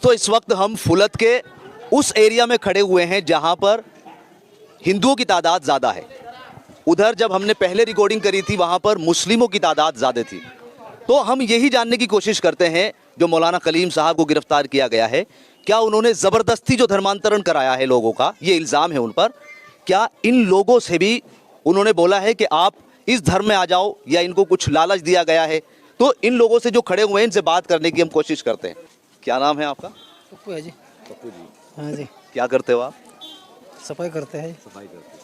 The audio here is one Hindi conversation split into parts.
तो इस वक्त हम फुलत के उस एरिया में खड़े हुए हैं जहां पर हिंदुओं की तादाद ज़्यादा है। उधर जब हमने पहले रिकॉर्डिंग करी थी वहां पर मुस्लिमों की तादाद ज़्यादा थी। तो हम यही जानने की कोशिश करते हैं, जो मौलाना कलीम साहब को गिरफ्तार किया गया है, क्या उन्होंने ज़बरदस्ती जो धर्मांतरण कराया है लोगों का, ये इल्ज़ाम है उन पर, क्या इन लोगों से भी उन्होंने बोला है कि आप इस धर्म में आ जाओ, या इनको कुछ लालच दिया गया है? तो इन लोगों से जो खड़े हुए हैं इनसे बात करने की हम कोशिश करते हैं। क्या नाम है आपका? पप्पू है जी। पप्पू जी। हाँ जी। क्या करते हो आप? सफाई करते हैं। सफाई करते हैं।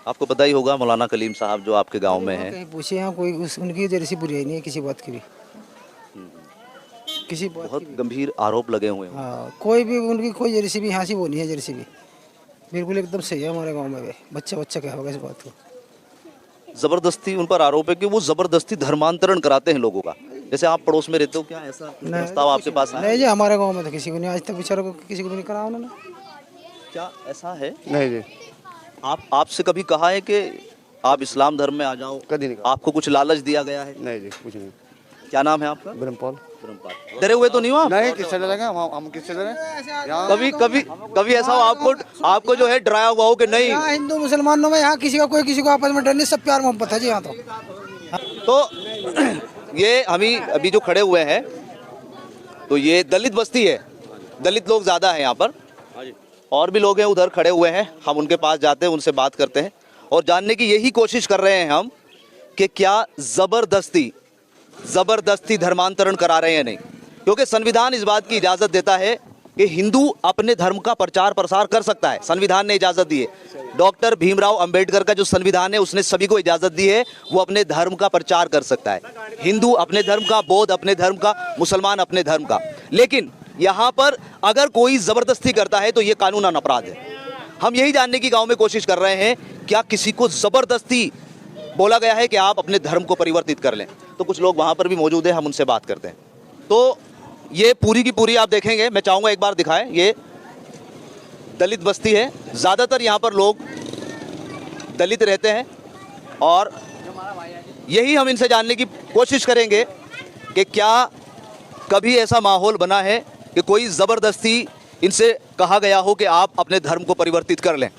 आपको पता ही होगा मौलाना कलीम साहब जो आपके गांव में हैं। कहीं पूछे यहाँ कोई उनकी जैसी बुराई नहीं है किसी बात की भी, किसी बात बहुत की भी। गंभीर आरोप लगे हुए हैं। हाँ, कोई भी उनकी कोई जैसी भी यहाँ से वो नहीं है, जैसी भी बिल्कुल एकदम सही है हमारे गांव में भी। बच्चा क्या होगा इस बात को। जबरदस्ती उन पर आरोप है कि वो जबरदस्ती धर्मांतरण कराते हैं लोगों का। जैसे आप पड़ोस में रहते हो, क्या ऐसा प्रस्ताव आपके पास आया? नहीं जी, हमारे गाँव में तो किसी को नहीं, आज तक बेचारों को किसी को भी नहीं करा उन्होंने। क्या ऐसा है? नहीं जी, आपसे कभी कहा है कि आप इस्लाम धर्म में आ जाओ? कभी नहीं कहा। आपको कुछ लालच दिया गया है? नहीं जी, कुछ नहीं। क्या नाम है आपका? ब्रह्मपाल। डरे हुए तो नहीं हो आप? नहीं, किससे डरेंगे हम किससे डरें? कभी कभी कभी ऐसा हो आपको जो है डराया हुआ हो कि नहीं? यहाँ हिंदू मुसलमानों में यहाँ किसी का कोई किसी को आपस में डर नहीं, सब प्यार मोहब्बत है जी यहाँ तो ये अभी जो खड़े हुए हैं, तो ये दलित बस्ती है, दलित लोग ज़्यादा हैं यहाँ पर, और भी लोग हैं उधर खड़े हुए हैं। हम उनके पास जाते हैं, उनसे बात करते हैं और जानने की यही कोशिश कर रहे हैं हम कि क्या ज़बरदस्ती धर्मांतरण करा रहे हैं नहीं, क्योंकि संविधान इस बात की इजाज़त देता है कि हिंदू अपने धर्म का प्रचार प्रसार कर सकता है। संविधान ने इजाज़त दी है। डॉक्टर भीमराव अंबेडकर का जो संविधान है उसने सभी को इजाज़त दी है, वो अपने धर्म का प्रचार कर सकता है। हिंदू अपने धर्म का, बौद्ध अपने धर्म का, मुसलमान अपने धर्म का। लेकिन यहाँ पर अगर कोई ज़बरदस्ती करता है तो ये कानूनन अपराध है। हम यही जानने की गाँव में कोशिश कर रहे हैं, क्या किसी को ज़बरदस्ती बोला गया है कि आप अपने धर्म को परिवर्तित कर लें? तो कुछ लोग वहाँ पर भी मौजूद हैं, हम उनसे बात करते हैं। तो ये पूरी की पूरी आप देखेंगे, मैं चाहूँगा एक बार दिखाएं। ये दलित बस्ती है, ज़्यादातर यहाँ पर लोग दलित रहते हैं और यही हम इनसे जानने की कोशिश करेंगे कि क्या कभी ऐसा माहौल बना है कि कोई ज़बरदस्ती इनसे कहा गया हो कि आप अपने धर्म को परिवर्तित कर लें।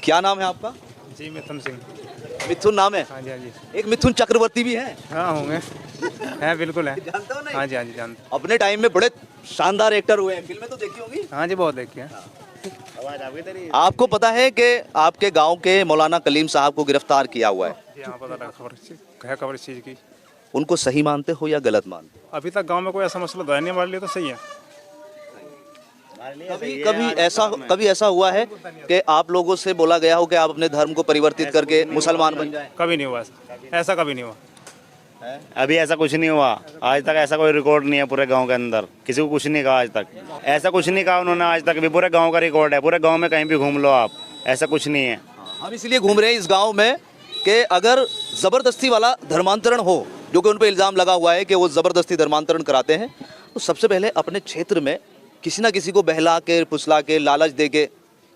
क्या नाम है आपका? जी, मिथुन सिंह। मिथुन नाम है? हाँ जी, हाँ जी। एक मिथुन चक्रवर्ती भी है? हाँ, होंगे। हैं, बिल्कुल है। जानते हो नहीं? हाँ जी, हाँ जी, जानते। अपने टाइम में बड़े शानदार एक्टर हुए हैं, फिल्में तो देखी होगी? हाँ जी, बहुत देखी है। आपको पता है कि आपके गांव के मौलाना कलीम साहब को गिरफ्तार किया हुआ है? जी हाँ, पता लगा खबर इस चीज़ की। उनको सही मानते हो या गलत मानते हो? अभी तक गांव में कोई ऐसा मसला तो है नहीं, हमारे लिए तो सही है। कभी ऐसा हुआ है कि आप लोगों से बोला गया हो कि आप अपने धर्म को परिवर्तित करके मुसलमान बन जाएं? कभी नहीं हुआ ऐसा कभी नहीं हुआ। अभी ऐसा कुछ नहीं हुआ आज तक, ऐसा कोई रिकॉर्ड नहीं है पूरे गांव के अंदर। किसी को कुछ नहीं कहा आज तक, ऐसा कुछ नहीं कहा उन्होंने आज तक भी। पूरे गांव का रिकॉर्ड है, पूरे गांव में कहीं भी घूम लो आप, ऐसा कुछ नहीं है। हम इसलिए घूम रहे हैं इस गांव में कि अगर ज़बरदस्ती वाला धर्मांतरण हो, जो कि उन पर इल्ज़ाम लगा हुआ है कि वो ज़बरदस्ती धर्मांतरण कराते हैं, तो सबसे पहले अपने क्षेत्र में किसी ना किसी को बहला के, फुसला के, लालच दे के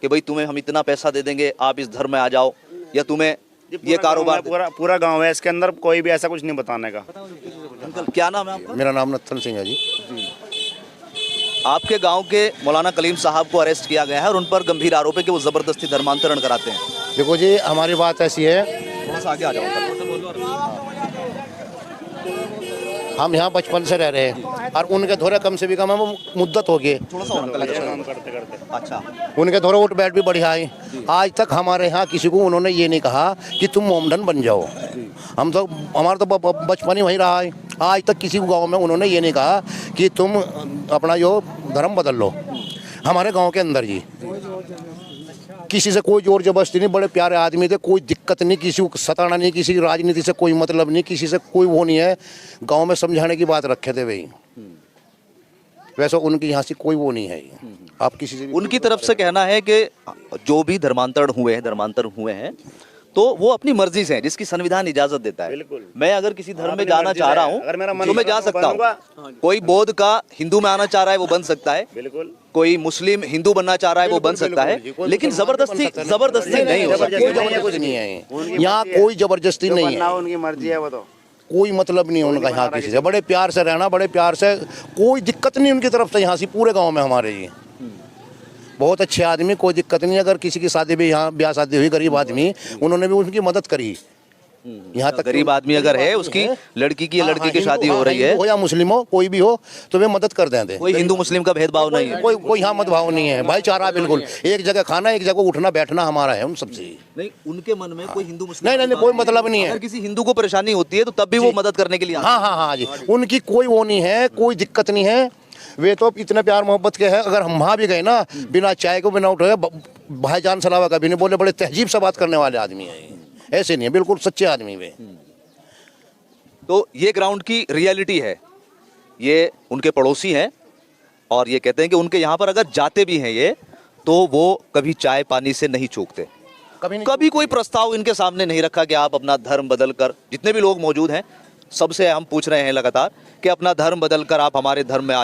कि भाई तुम्हें हम इतना पैसा दे देंगे, आप इस धर्म में आ जाओ, या तुम्हें ये कारोबार। पूरा गांव है, इसके अंदर कोई भी ऐसा कुछ नहीं बताने का। अंकल, क्या नाम है आपका? मेरा नाम नत्थन सिंह है जी। आपके गांव के मौलाना कलीम साहब को अरेस्ट किया गया है और उन पर गंभीर आरोप है कि वो ज़बरदस्ती धर्मांतरण कराते हैं। देखो जी, हमारी बात ऐसी है, थोड़ा सा आगे आ जाओ। हम यहाँ बचपन से रह रहे हैं और उनके थोड़े कम से भी कम हम मुद्दत हो गए। थोड़ा सा अच्छा, उनके थोड़े उठ बैठ भी बढ़िया है। आज तक हमारे यहाँ किसी को उन्होंने ये नहीं कहा कि तुम मोमडन बन जाओ। हम तो, हमारा तो बचपन ही वहीं रहा है। आज तक किसी को गाँव में उन्होंने ये नहीं कहा कि तुम अपना जो धर्म बदल लो। हमारे गाँव के अंदर जी किसी से कोई जोर जबरदस्ती नहीं, बड़े प्यारे आदमी थे, कोई दिक्कत नहीं, किसी को सताना नहीं, किसी राजनीति से कोई मतलब नहीं, किसी से कोई वो नहीं है। गांव में समझाने की बात रखे थे वही। वैसे उनकी यहाँ से कोई वो नहीं है। आप किसी से उनकी तरफ से कहना है कि जो भी धर्मांतरण हुए हैं तो वो अपनी मर्जी से है, जिसकी संविधान इजाजत देता है। मैं अगर किसी धर्म में जाना चाह रहा हूँ तो मैं जा सकता हूँ। कोई बौद्ध का हिंदू में आना चाह रहा है वो बन सकता है, कोई मुस्लिम हिंदू बनना चाह रहा है वो बन सकता है, लेकिन जबरदस्ती नहीं हो सकती। कुछ नहीं है यहाँ, कोई जबरदस्ती नहीं है। उनकी मर्जी है वो तो। कोई मतलब नहीं उनका यहाँ किसी से, बड़े प्यार से रहना, बड़े प्यार से, कोई दिक्कत नहीं उनकी तरफ से यहाँ से पूरे गांव में हमारे ये बहुत अच्छे आदमी, कोई दिक्कत नहीं। अगर किसी की शादी भी यहाँ ब्याह शादी हुई गरीब आदमी, उन्होंने भी उनकी मदद करी। यहाँ तक गरीब आदमी अगर है, उसकी लड़की की लड़की की शादी हो रही है, हो या मुस्लिम हो, कोई भी हो, तो वे मदद कर देंगे। कोई हिंदू मुस्लिम का भेदभाव नहीं है। कोई यहाँ मतभाव नहीं है, भाईचारा बिल्कुल। एक जगह खाना, एक जगह उठना बैठना हमारा है उन सबसे। नहीं, उनके मन में कोई हिंदू मुस्लिम नहीं, कोई मतलब नहीं है। अगर किसी हिंदू को परेशानी होती है तो तब भी वो मदद करने के लिए आते हैं। हाँ जी, उनकी कोई वो नहीं है, कोई दिक्कत नहीं है। वे तो इतने प्यार मोहब्बत के हैं। अगर हम वहाँ भी गए ना, बिना चाय को बिना उठे भाईजान सलावा कभी नहीं बोले, बड़े तहजीब से बात करने वाले आदमी हैं, ऐसे नहीं है, बिल्कुल सच्चे आदमी वे। तो ये ग्राउंड की रियलिटी है, ये उनके पड़ोसी हैं और ये कहते हैं कि उनके यहाँ पर अगर जाते भी हैं ये, तो वो कभी चाय पानी से नहीं चूकते। कभी कोई प्रस्ताव इनके सामने नहीं रखा कि आप अपना धर्म बदल कर, जितने भी लोग मौजूद हैं सबसे हम पूछ रहे हैं लगातार कि अपना धर्म बदल कर आप हमारे धर्म में